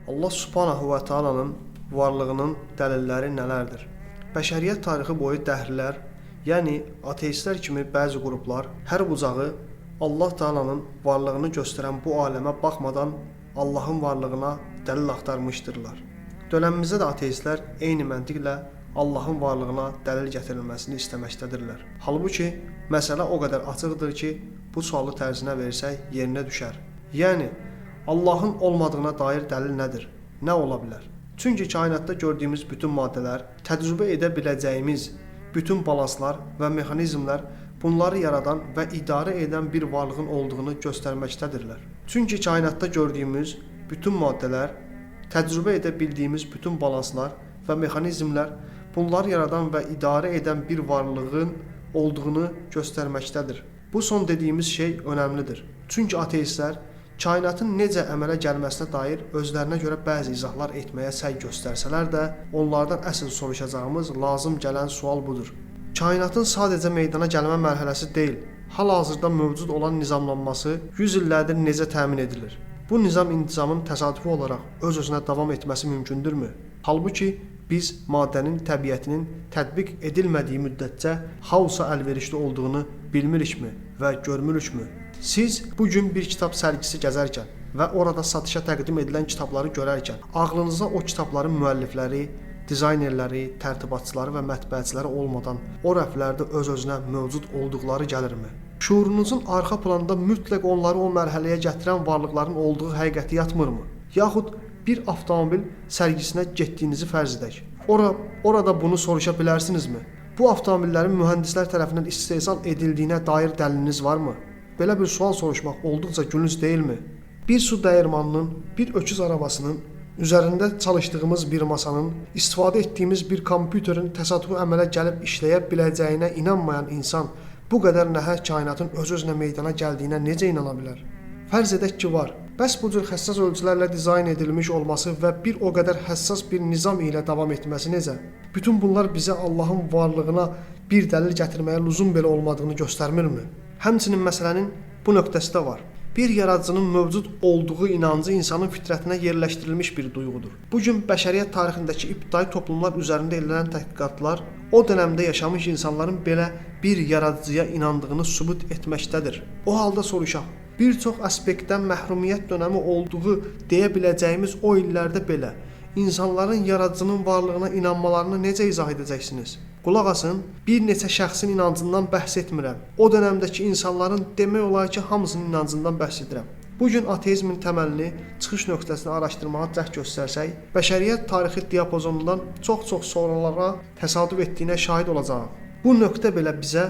Allah Subhanahu və Taala'nın varlığının dəlilləri nələrdir? Bəşəriyyət tarixi boyu dəhrlər, yəni ateistlər kimi bəzi qruplar hər bucağı Allah Taala'nın varlığını göstərən bu aləmə baxmadan Allahın varlığına dəlil axtarmışdırlar. Dönəmimizdə də ateistlər eyni məntiqlə Allahın varlığına dəlil gətirilməsini istəməkdədirlər. Halbuki məsələ o qədər açıqdır ki, bu sualı tərzinə versək yerinə düşər. Yəni Allahın olmadığına dair dəlil nədir? Nə ola bilər? Çünki kainatda gördüyümüz bütün maddələr, təcrübə edə biləcəyimiz bütün balanslar və mexanizmlər bunları yaradan və idarə edən bir varlığın olduğunu göstərməkdədirlər. Çünki kainatda gördüyümüz bütün maddələr, təcrübə edə bildiyimiz bütün balanslar və mexanizmlər bunları yaradan və idarə edən bir varlığın olduğunu göstərməkdədir. Bu son dediyimiz şey önəmlidir. Çünki ateistlər kainatın necə əmələ gəlməsinə dair özlərinə görə bəzi izahlar etməyə səy göstərsələr də, onlardan əsl soruşacağımız lazım gələn sual budur. Kainatın sadəcə meydana gəlmə mərhələsi deyil, hal-hazırda mövcud olan nizamlanması 100 illərdir necə təmin edilir? Bu nizam-intizamın təsadüfi olaraq öz-özünə davam etməsi mümkündürmü? Halbuki biz maddənin təbiətinin tətbiq edilmədiyi müddətcə haosa əlverişli olduğunu bilmirikmi və görmürükmü? Siz bugün bir kitab sərgisi gəzərkən və orada satışa təqdim edilən kitabları görərkən ağlınıza o kitabların müəllifləri, dizaynerləri, tərtibatçıları və mətbəəçiləri olmadan o rəflərdə öz-özünə mövcud olduqları gəlirmi? Şuurunuzun arxa planda mütləq onları o mərhələyə gətirən varlıqların olduğu həqiqəti yatmırmı? Yaxud bir avtomobil sərgisinə getdiyinizi fərz edək. Orada bunu soruşa bilərsinizmi? Bu avtomobillərin mühəndislər tərəfindən istehsal edildiyinə dair dəliliniz varmı? Belə bir sual soruşmaq olduqca gülünc deyilmi? Bir su dəyirmanının, bir öküz arabasının, üzərində çalışdığımız bir masanın, istifadə etdiyimiz bir kompüterin təsadüfi əmələ gəlib işləyə biləcəyinə inanmayan insan bu qədər nəhəng kainatın öz-özünə meydana gəldiyinə necə inana bilər? Fərz edək ki, var. Bəs bu cür həssas ölçülərlə dizayn edilmiş olması və bir o qədər həssas bir nizam ilə davam etməsi necə? Bütün bunlar bizə Allahın varlığına bir dəlil gətirməyə lüzum belə olmadığını göstərmirmi? Həmçinin məsələnin bu nöqtəsi də var. Bir yaradıcının mövcud olduğu inancı insanın fitrətinə yerləşdirilmiş bir duyğudur. Bugün bəşəriyyət tarixindəki ibtidai toplumlar üzərində edilən tədqiqatlar o dönəmdə yaşamış insanların belə bir yaradıcıya inandığını sübut etməkdədir. O halda soruşaq, bir çox aspektdən məhrumiyyət dönəmi olduğu deyə biləcəyimiz o illərdə belə insanların yaradıcının varlığına inanmalarını necə izah edəcəksiniz? Qulaq asın, bir neçə şəxsin inancından bəhs etmirəm. O dönəmdəki insanların demək olar ki, hamısının inancından bəhs edirəm. Bugün ateizmin təməlini, çıxış nöqtəsini araşdırmağa cəhd göstərsək, bəşəriyyət tarixi diapazonundan çox-çox sonralara təsadüf etdiyinə şahid olacağıq. Bu nöqtə belə bizə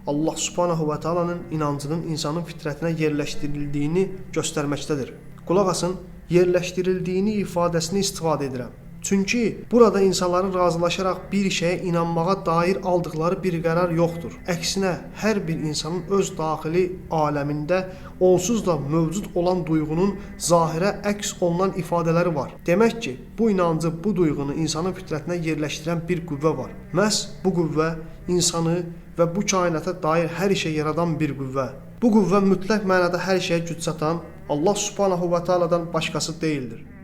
Allah Subhanahu və Taala'nın inancının insanın fitrətinə yerləşdirildiyini göstərməkdədir. Qulaq asın, yerləşdirildiyini ifadəsini istifadə edirəm. Çünki burada insanların razılaşaraq bir şeyə inanmağa dair aldıqları bir qərar yoxdur. Əksinə, hər bir insanın öz daxili aləmində onsuz da mövcud olan duyğunun zahirə əks olunan ifadələri var. Demək ki, bu inancı, bu duyğunu insanın fitrətinə yerləşdirən bir qüvvə var. Məhz bu qüvvə insanı və bu kainata dair hər şey yaradan bir qüvvə. Bu qüvvə mütləq mənada hər şeyə güc çatan Allah Subhanahu və Taala'dan başqası deyildir.